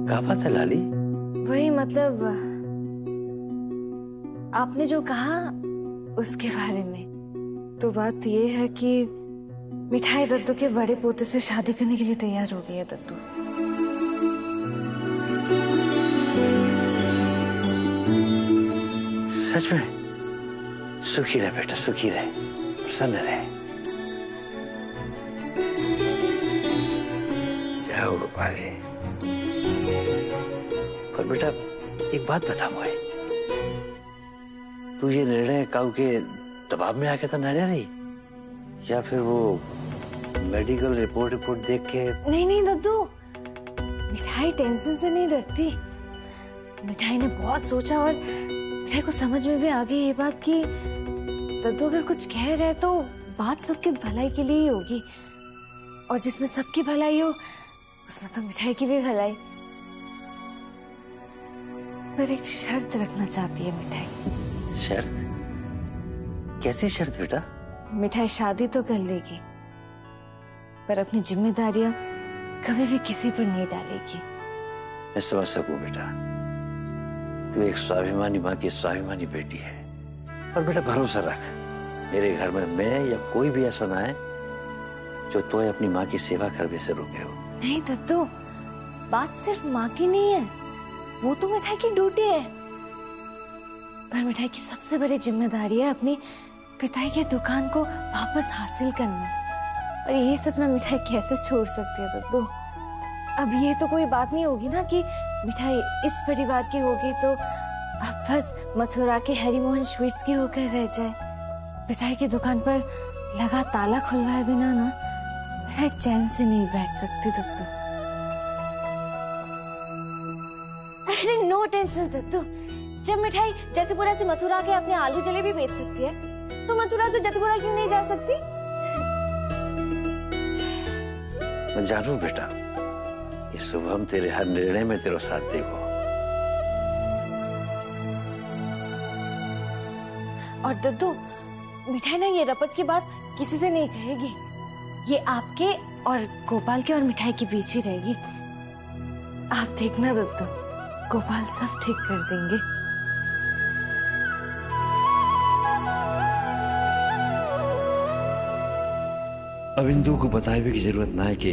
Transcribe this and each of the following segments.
क्या बात है लाली? वही मतलब आपने जो कहा उसके बारे में। तो बात ये है कि मिठाई दद्दू के बड़े पोते से शादी करने के लिए तैयार हो गई है दद्दू। सच में? सुखी रहे बेटा, सुखी रहे, प्रसन्न रहे। जाओ गोपाल जी। पर बेटा एक बात बता मुझे, तू ये निर्णय काऊ के दबाव में आके तो नहीं रही, या फिर वो मेडिकल रिपोर्ट देख के? नहीं दद्दू, मिठाई टेंशन से नहीं डरती। मिठाई ने बहुत सोचा और मिठाई को समझ में भी आ गई ये बात कि दद्दू अगर कुछ कह रहे तो बात सबके भलाई के लिए ही होगी, और जिसमें सबकी भलाई हो उसमें तो मिठाई की भी भलाई। पर एक शर्त रखना चाहती है मिठाई। शर्त? कैसी शर्त बेटा? मिठाई शादी तो कर लेगी पर अपनी जिम्मेदारियां कभी भी किसी पर नहीं डालेगी। मैं समझ सकूं बेटा, तू एक स्वाभिमानी माँ की स्वाभिमानी बेटी है, पर बेटा भरोसा रख, मेरे घर में मैं या कोई भी ऐसा ना है जो तो अपनी माँ की सेवा करने से रोके हो। नहीं दद्दू, बात सिर्फ माँ की नहीं है, वो तो मिठाई की ड्यूटी है, पर मिठाई की सबसे बड़ी जिम्मेदारी है अपनी पिताई की दुकान को वापस हासिल करना। और ये सपना मिठाई कैसे छोड़ सकती है दद्दू? अब ये तो कोई बात नहीं होगी ना कि मिठाई इस परिवार की होगी तो अब बस मथुरा के हरि मोहन स्वीट्स की होकर रह जाए। पिताई की दुकान पर लगा ताला खुलवाए बिना ना मिठाई चैन से नहीं बैठ सकती दद्दू। अरे नो टेंशन दद्दू, जब मिठाई जतपुरा से मथुरा के अपने आलू जलेबी बेच सकती है तो मथुरा से जतपुरा क्यों नहीं जा सकती? मैं जानू बेटा, ये शुभम तेरे हर निर्णय में तेरा साथ देगा। और दद्दू, मिठाई ना ये रपट की बात किसी से नहीं कहेगी, ये आपके और गोपाल के और मिठाई के बीच ही रहेगी। आप देखना दद्दू, गोपाल सब ठीक कर देंगे। अब इंदु को बताए भी की जरूरत ना है कि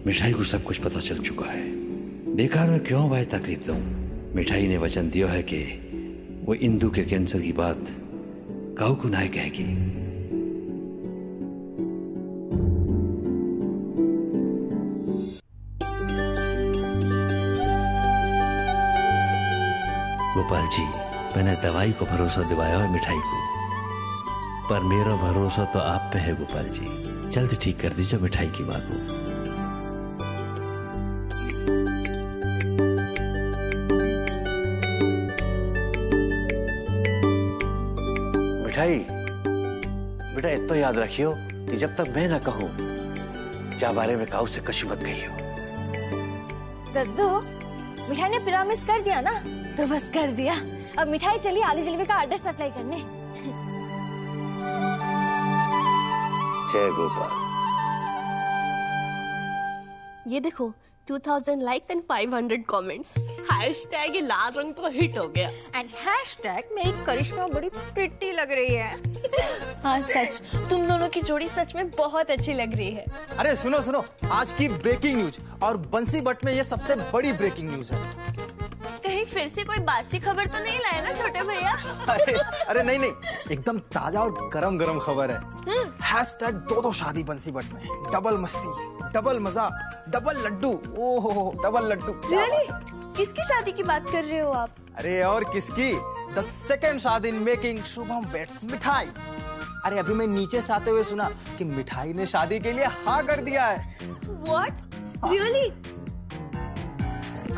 मिठाई को सब कुछ पता चल चुका है। बेकार में क्यों भाई तकलीफ दूं? मिठाई ने वचन दिया है कि वो इंदु के कैंसर की बात काऊ को ना कहेगी। गोपाल जी, मैंने दवाई को भरोसा दिवाया और मिठाई को, पर मेरा भरोसा तो आप पे है गोपाल जी। जल्द ठीक कर दीजिए मिठाई की मां को। मिठाई बेटा, इतना याद रखियो कि जब तक मैं ना कहूं जा बारे में काऊ से कशी मत कहियो। दद्दू, मिठाई ने प्रॉमिस कर दिया ना, तो बस कर दिया। अब मिठाई चली आलू जलेबी का ऑर्डर सप्लाई करने। जय गोपाल। ये देखो 2000 लाइक्स एंड 500 कमेंट्स। हैशटैग ये लाल रंग तो हिट हो गया। एंड हैशटैग मेरी करिश्मा बड़ी प्रिटी लग रही है। हाँ सच, तुम दोनों की जोड़ी सच में बहुत अच्छी लग रही है। अरे सुनो सुनो, आज की ब्रेकिंग न्यूज, और बंसी बट में ये सबसे बड़ी ब्रेकिंग न्यूज है। कहीं फिर से कोई बासी खबर तो नहीं लाया ना छोटे भैया? अरे नहीं नहीं, एकदम ताजा और गरम गरम खबर है। हैशटैग 2-2 शादी बंसी बट में, डबल मस्ती, डबल मजा, डबल लड्डू। ओहो, डबल लड्डू। रियली? किसकी शादी की बात कर रहे हो आप? अरे और किसकी, द सेकंड शादी इन मेकिंग, शुभम बेट्स मिठाई। अरे अभी मैं नीचे से आते हुए सुना कि मिठाई ने शादी के लिए हाँ कर दिया है। व्हाट? रियली?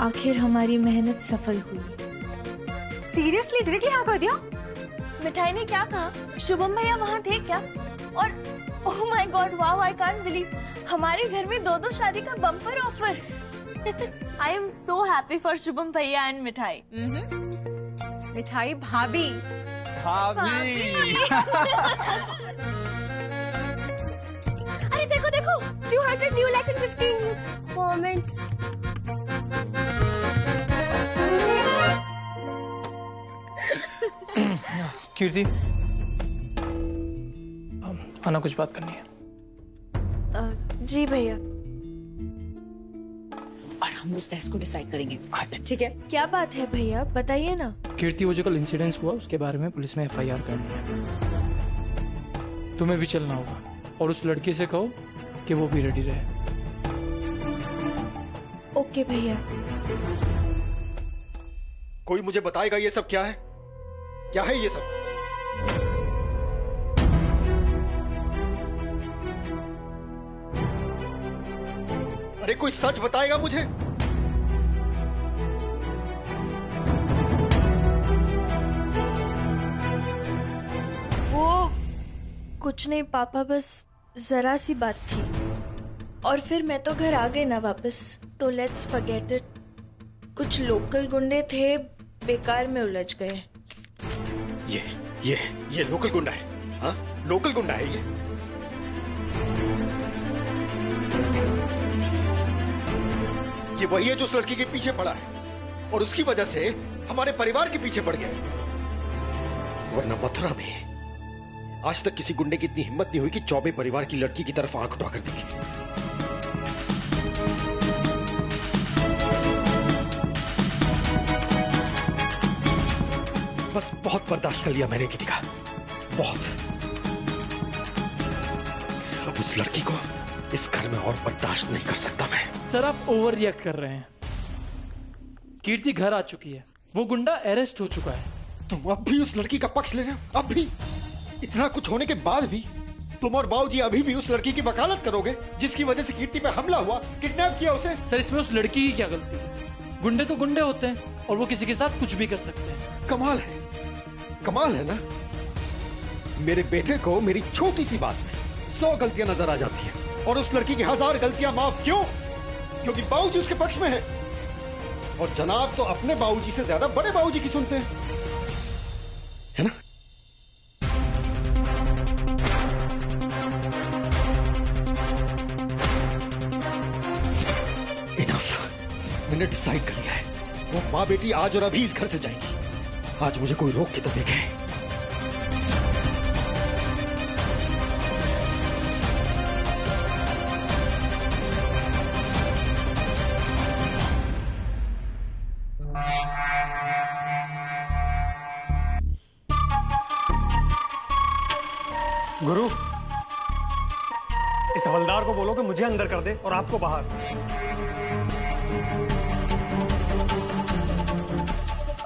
आखिर हमारी मेहनत सफल हुई। सीरियसली डायरेक्टली हाँ कर दिया? मिठाई ने क्या कहा? शुभम भैया वहाँ थे क्या? और oh my God, wow, I can't believe, हमारे घर में 2-2 शादी का bumper offer. I am so happy for Shubham भैया एंड मिठाई। मिठाई भाभी। भाभी। अरे देखो देखो, 200 न्यू लाइक्स एंड 15 कमेंट्स। कीर्ति, आना कुछ बात करनी है। जी भैया। और हम उस टेस्ट को डिसाइड करेंगे, ठीक है? क्या बात है भैया, बताइए ना। कीर्ति, वो जो कल इंसिडेंस हुआ उसके बारे में पुलिस में FIR करनी है। तुम्हें भी चलना होगा और उस लड़के से कहो कि वो भी रेडी रहे। ओके भैया। कोई मुझे बताएगा ये सब क्या है? क्या है ये सब? अरे कोई सच बताएगा मुझे? वो कुछ नहीं पापा, बस जरा सी बात थी और फिर मैं तो घर आ गई ना वापस, तो लेट्स फॉरगेट इट। कुछ लोकल गुंडे थे, बेकार में उलझ गए। ये लोकल गुंडा है? हाँ, लोकल गुंडा है ये। ये वही है जो उस लड़की के पीछे पड़ा है और उसकी वजह से हमारे परिवार के पीछे पड़ गया। वरना मथुरा में आज तक किसी गुंडे की इतनी हिम्मत नहीं हुई कि चौबे परिवार की लड़की की तरफ आंख उठाकर देखे। बस बहुत बर्दाश्त कर लिया मैंने कीर्ति का, बहुत। अब उस लड़की को इस घर में और बर्दाश्त नहीं कर सकता मैं। सर, आप ओवर रिएक्ट कर रहे हैं। कीर्ति घर आ चुकी है, वो गुंडा अरेस्ट हो चुका है। तुम अब भी उस लड़की का पक्ष ले रहे हो? अब भी? इतना कुछ होने के बाद भी तुम और बाबूजी अभी भी उस लड़की की वकालत करोगे जिसकी वजह से कीर्ति पे हमला हुआ, किडनैप किया उसे? सर, इसमें उस लड़की की क्या गलती है? गुंडे तो गुंडे होते हैं और वो किसी के साथ कुछ भी कर सकते हैं। कमाल है, कमाल है ना। मेरे बेटे को मेरी छोटी सी बात में 100 गलतियां नजर आ जाती है और उस लड़की की 1000 गलतियां माफ क्यों? क्योंकि बाबूजी उसके पक्ष में है। और जनाब तो अपने बाबूजी से ज्यादा बड़े बाबूजी की सुनते हैं, है ना? इनफ, मैंने डिसाइड कर लिया है। वो माँ बेटी आज और अभी इस घर से जाएंगी। आज मुझे कोई रोक के तो देखे। गुरु, इस हवलदार को बोलो कि मुझे अंदर कर दे और आपको बाहर।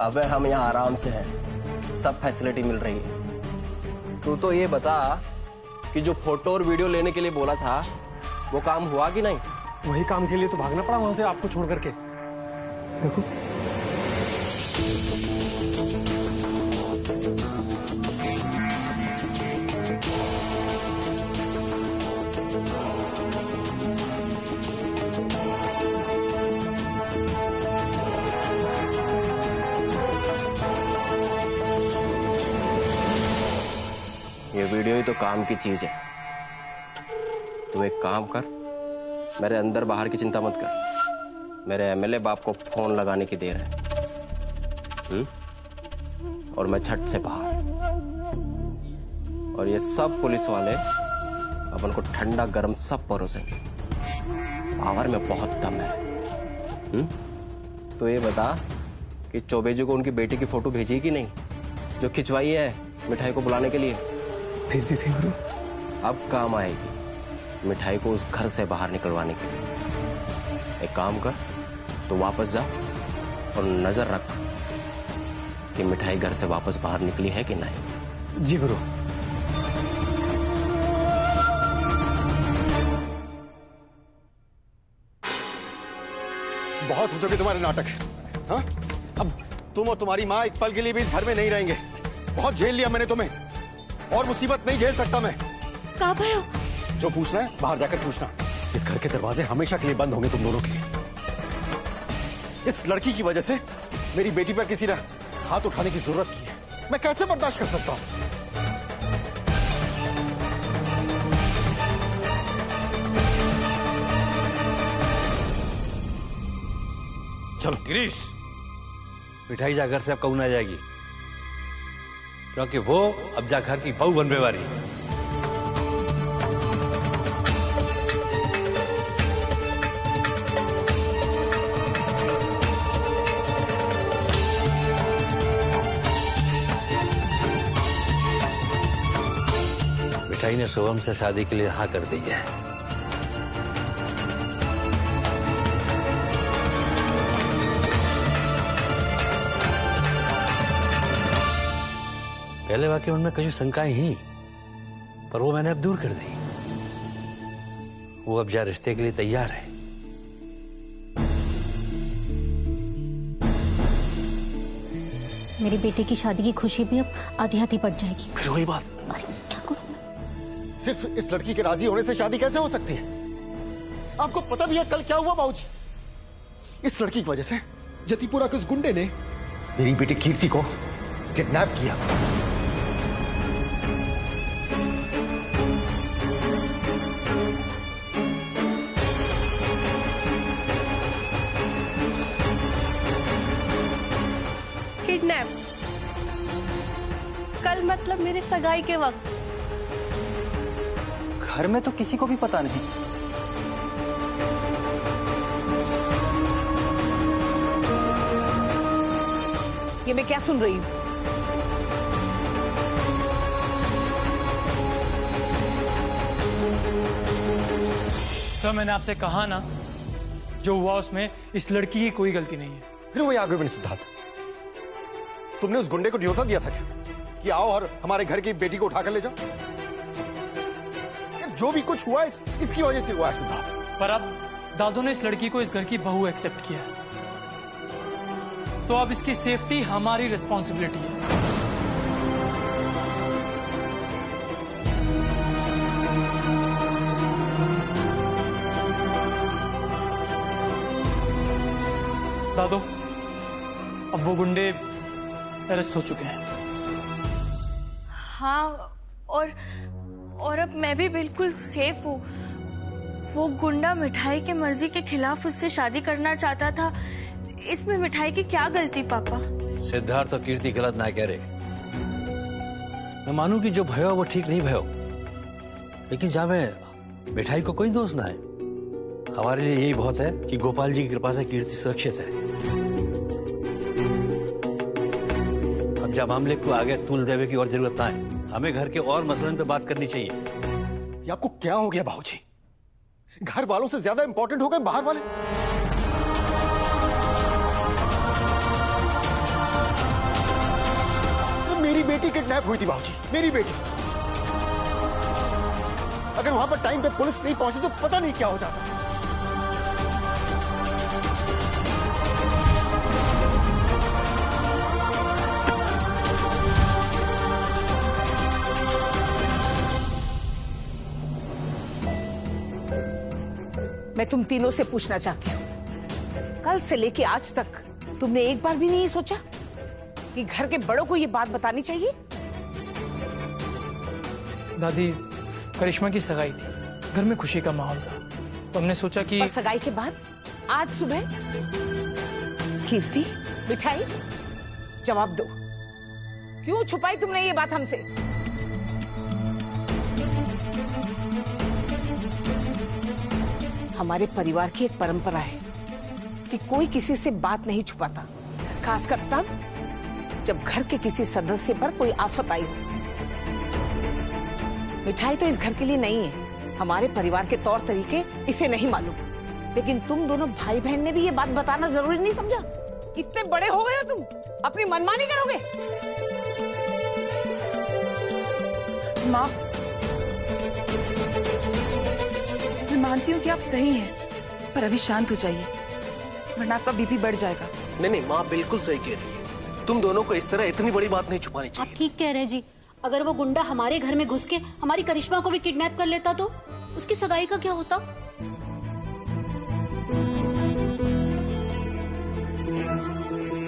अबे हम यहाँ आराम से हैं, सब फैसिलिटी मिल रही है। तू तो ये बता कि जो फोटो और वीडियो लेने के लिए बोला था वो काम हुआ कि नहीं? वही काम के लिए तो भागना पड़ा वहां से आपको छोड़ करके। देखो, ये वीडियो ही तो काम की चीज है। तू एक काम कर, मेरे अंदर बाहर की चिंता मत कर। मेरे MLA बाप को फोन लगाने की देर है। और मैं झट से बाहर। और ये सब पुलिस वाले अपन को ठंडा गरम सब परोसेंगे। पावर में बहुत दम है। तो ये बता कि चौबेजी को उनकी बेटी की फोटो भेजी कि नहीं, जो खिंचवाई है मिठाई को बुलाने के लिए? भेज दी थी गुरु। अब काम आएगी मिठाई को उस घर से बाहर निकलवाने के लिए। एक काम कर, तो वापस जा और नजर रख कि मिठाई घर से वापस बाहर निकली है कि नहीं। जी गुरु। बहुत हो चुके तुम्हारे नाटक। हाँ? अब तुम और तुम्हारी माँ एक पल के लिए भी इस घर में नहीं रहेंगे। बहुत झेल लिया मैंने तुम्हें, और मुसीबत नहीं झेल सकता मैं। कहाँ पर हो? जो पूछना है बाहर जाकर पूछना। इस घर के दरवाजे हमेशा के लिए बंद होंगे तुम दोनों के लिए। इस लड़की की वजह से मेरी बेटी पर किसी ने हाथ उठाने की जरूरत की है। मैं कैसे बर्दाश्त कर सकता हूं? चलो गिरीश, मिठाई जाकर से अब कहूं ना जाएगी। क्योंकि वो अब जा घर की बहू बनने वाली है। मिठाई ने शुभम से शादी के लिए हाँ कर दी है। पहले वाकई उनमें कुछ शंकाएं ही, पर वो मैंने अब दूर कर दी। वो अब जा रिश्ते के लिए तैयार है। मेरी बेटे की शादी की खुशी भी अब आधी आधी बढ़ जाएगी। फिर वही बात, अरे क्या करूं? सिर्फ इस लड़की के राजी होने से शादी कैसे हो सकती है? आपको पता भी है कल क्या हुआ बाबूजी? इस लड़की की वजह से जतीपुरा के उस गुंडे ने मेरी बेटी कीर्ति को किडनैप किया। किडनैप? कल मतलब मेरे सगाई के वक्त? घर में तो किसी को भी पता नहीं। ये मैं क्या सुन रही हूँ? सर मैंने आपसे कहा ना, जो हुआ उसमें इस लड़की की कोई गलती नहीं है। फिर वही आर्गुमेंट सिद्धार्थ, तुमने उस गुंडे को न्योता दिया था क्या कि आओ और हमारे घर की बेटी को उठाकर ले जाओ? जो भी कुछ हुआ इसकी वजह से हुआ है सिद्धार्थ। पर अब दादू ने इस लड़की को इस घर की बहू एक्सेप्ट किया है, तो अब इसकी सेफ्टी हमारी रिस्पॉन्सिबिलिटी है। दादू, अब वो गुंडे अरेस्ट हो चुके हैं। हाँ, और अब मैं भी बिल्कुल सेफ हूँ। वो गुंडा मिठाई की मर्जी के खिलाफ उससे शादी करना चाहता था। इसमें मिठाई की क्या गलती पापा? सिद्धार्थ और कीर्ति गलत ना कह रहे। मैं मानू कि जो भयो वो ठीक नहीं भयो, लेकिन जहां में मिठाई को कोई दोष ना है, हमारे लिए यही बहुत है कि गोपाल जी की कृपा से कीर्ति सुरक्षित है। अब जब मामले को आगे तूल देवे की और जरूरत ना है, हमें घर के और मसलन पे बात करनी चाहिए। ये आपको क्या हो गया बाबूजी? घर वालों से ज्यादा इंपॉर्टेंट हो गए बाहर वाले? तो मेरी बेटी किडनैप हुई थी बाबूजी, मेरी बेटी। अगर वहां पर टाइम पे पुलिस नहीं पहुंची तो पता नहीं क्या हो जाता। मैं तुम तीनों से पूछना चाहती हूँ, कल से लेके आज तक तुमने एक बार भी नहीं सोचा कि घर के बड़ों को ये बात बतानी चाहिए? दादी, करिश्मा की सगाई थी, घर में खुशी का माहौल था, तो हमने सोचा कि और सगाई के बाद आज सुबह कीर्ति, मिठाई, जवाब दो, क्यों छुपाई तुमने ये बात हमसे? हमारे परिवार की एक परंपरा है कि कोई किसी से बात नहीं छुपाता, खासकर तब जब घर के किसी सदस्य पर कोई आफत आई हो। मिठाई तो इस घर के लिए नहीं है, हमारे परिवार के तौर तरीके इसे नहीं मालूम, लेकिन तुम दोनों भाई बहन ने भी ये बात बताना जरूरी नहीं समझा? इतने बड़े हो गए हो तुम, अपनी मनमानी करोगे? माँ, मैं मानती हूँ कि आप सही हैं, पर अभी शांत हो जाइए, वरना आपका बीपी बढ़ जाएगा। नहीं नहीं, माँ बिल्कुल सही कह रही है। तुम दोनों को इस तरह इतनी बड़ी बात नहीं छुपानी चाहिए। आप ठीक कह रहे हैं जी। अगर वो गुंडा हमारे घर में घुस के हमारी करिश्मा को भी किडनैप कर लेता तो उसकी सगाई का क्या होता?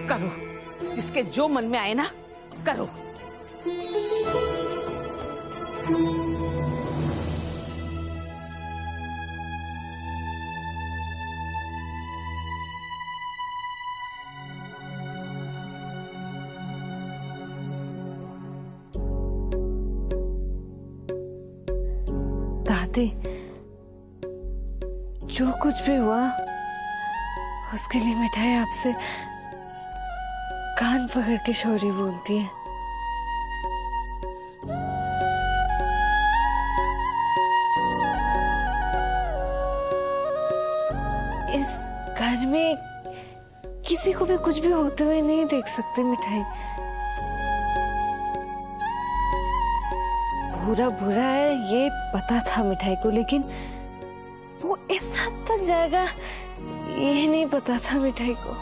करो, जिसके जो मन में आए ना करो। दादी, जो कुछ भी हुआ उसके लिए मिठाई आपसे कान पकड़ के शौर्य बोलती है। इस घर में किसी को भी कुछ भी होते हुए नहीं देख सकते मिठाई। बुरा बुरा है ये पता था मिठाई को, लेकिन वो इस हद तक जाएगा ये नहीं पता था मिठाई को।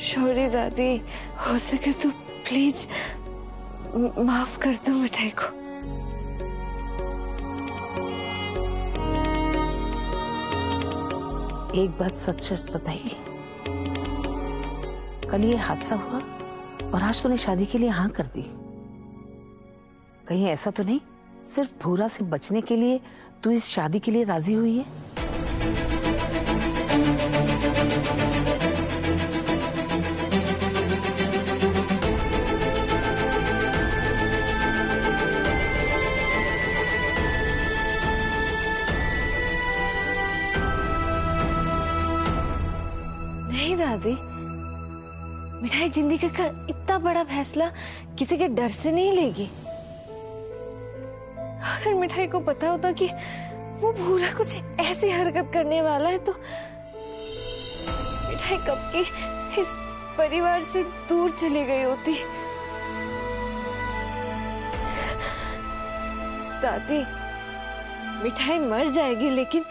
शौर्य दादी, हो सके तो प्लीज माफ कर दो मिठाई को। एक बात सच सच बताइए, कल ये हादसा हुआ और आज तूने शादी के लिए हाँ कर दी। कहीं ऐसा तो नहीं सिर्फ भूरा से बचने के लिए तू इस शादी के लिए राजी हुई है? नहीं दादी, मिठाई जिंदगी का इतना बड़ा फैसला किसी के डर से नहीं लेगी। अगर मिठाई को पता होता कि वो भूरा कुछ ऐसी हरकत करने वाला है तो मिठाई कब की इस परिवार से दूर चली गई होती। दादी, मिठाई मर जाएगी लेकिन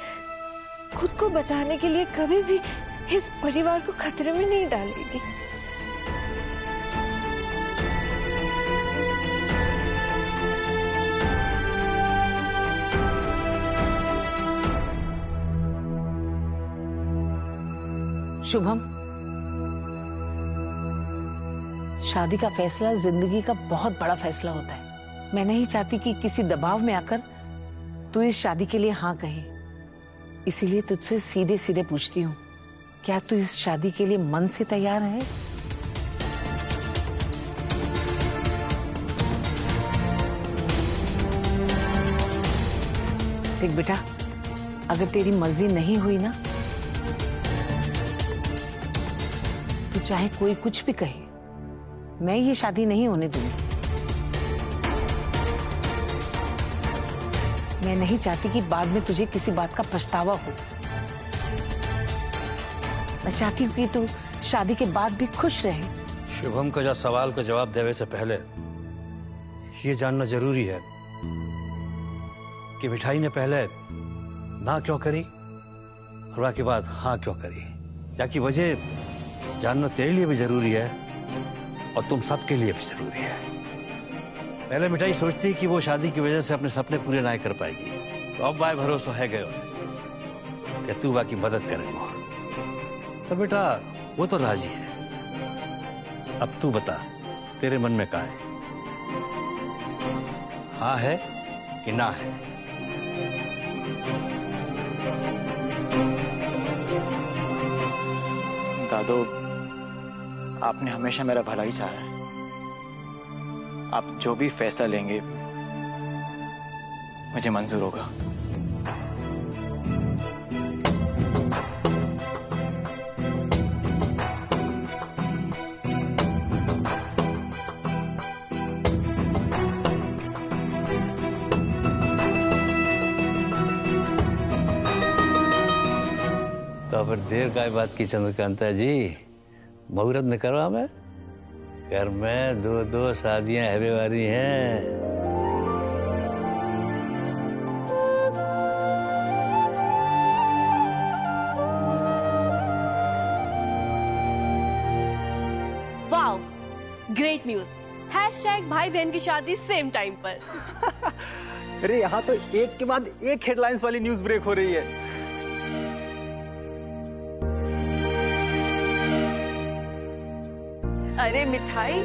खुद को बचाने के लिए कभी भी इस परिवार को खतरे में नहीं डालेगी। शुभम, शादी का फैसला जिंदगी का बहुत बड़ा फैसला होता है। मैं नहीं चाहती कि किसी दबाव में आकर तू इस शादी के लिए हाँ कहे, इसीलिए तुझसे सीधे सीधे पूछती हूँ, क्या तू इस शादी के लिए मन से तैयार है? देख बेटा, अगर तेरी मर्जी नहीं हुई ना तो चाहे कोई कुछ भी कहे, मैं ये शादी नहीं होने दूंगी। मैं नहीं चाहती कि बाद में तुझे किसी बात का पछतावा हो। मैं चाहती हूँ कि तू शादी के बाद भी खुश रहे। शुभम को जो सवाल का जवाब देने से पहले ये जानना जरूरी है कि मिठाई ने पहले ना क्यों करी और बाकी बाद हाँ क्यों करी। जाकी वजह जानना तेरे लिए भी जरूरी है और तुम सबके लिए भी जरूरी है। पहले मिठाई सोचती कि वो शादी की वजह से अपने सपने पूरे ना कर पाएगी, तो अब बाय भरोसा है गए कि तू बाकी मदद करेगा। तो बेटा वो तो राजी है। अब तू बता, तेरे मन में क्या है? हाँ है कि ना है? दादू, आपने हमेशा मेरा भला ही चाहा है। आप जो भी फैसला लेंगे मुझे मंजूर होगा। तो फिर देर का बात की चंद्रकांता जी, मुहूर्त न करवा में घर में दो शादियां हैवे वाली हैं। Wow, great news. हैशटैग भाई बहन की शादी सेम टाइम पर। अरे यहाँ तो एक के बाद एक हेडलाइंस वाली न्यूज ब्रेक हो रही है। अरे मिठाई,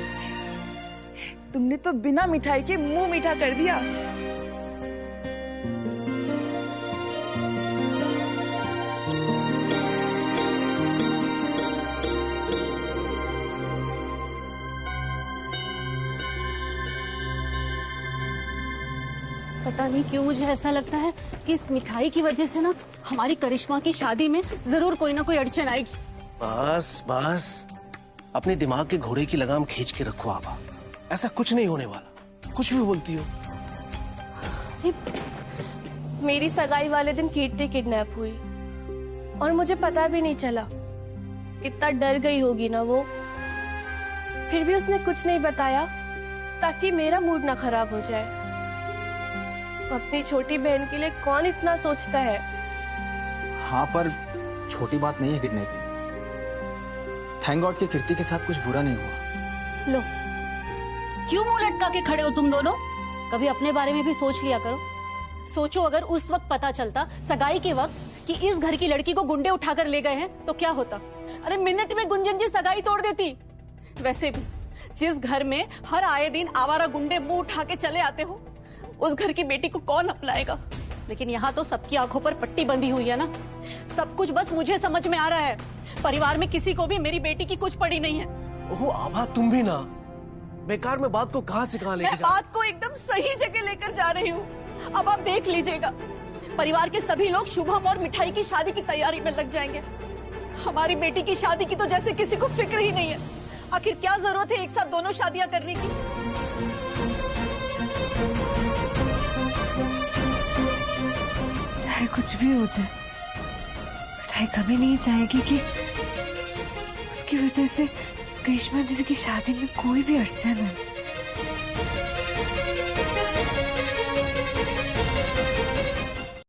तुमने तो बिना मिठाई के मुंह मीठा कर दिया। पता नहीं क्यों मुझे ऐसा लगता है कि इस मिठाई की वजह से ना हमारी करिश्मा की शादी में जरूर कोई ना कोई अड़चन आएगी। बस बस अपने दिमाग के घोड़े की लगाम खींच के रखो आभा, ऐसा कुछ नहीं होने वाला। कुछ भी बोलती हो। मेरी सगाई वाले दिन कीर्ति किडनैप हुई और मुझे पता भी नहीं चला। कितना डर गई होगी ना वो। फिर भी उसने कुछ नहीं बताया ताकि मेरा मूड ना खराब हो जाए। अपनी छोटी बहन के लिए कौन इतना सोचता है। हाँ, पर छोटी बात नहीं है किडनैपिंग। थैंक गॉड कि कीर्ति के साथ कुछ बुरा नहीं हुआ। लो, क्यों मुंह लटका के खड़े हो तुम दोनों? कभी अपने बारे में भी सोच लिया करो। सोचो अगर उस वक्त पता चलता सगाई के वक्त कि इस घर की लड़की को गुंडे उठाकर ले गए हैं तो क्या होता? अरे मिनट में गुंजन जी सगाई तोड़ देती। वैसे भी जिस घर में हर आए दिन आवारा गुंडे मुंह उठा के चले आते हो, उस घर की बेटी को कौन अपनाएगा? लेकिन यहाँ तो सबकी आंखों पर पट्टी बंधी हुई है ना। सब कुछ बस मुझे समझ में आ रहा है। परिवार में किसी को भी मेरी बेटी की कुछ पड़ी नहीं है। ओहो आभा, तुम भी ना बेकार में बात को कहां से कहां लेके मैं बात को एकदम सही जगह लेकर जा रही हूँ। अब आप देख लीजिएगा, परिवार के सभी लोग शुभम और मिठाई की शादी की तैयारी में लग जाएंगे। हमारी बेटी की शादी की तो जैसे किसी को फिक्र ही नहीं है। आखिर क्या जरूरत है एक साथ दोनों शादियां करने की? चाहे कुछ भी हो जाए, मिठाई कभी नहीं चाहेगी कि उसकी वजह से करिश्मा दीदी की शादी में कोई भी अड़चन है।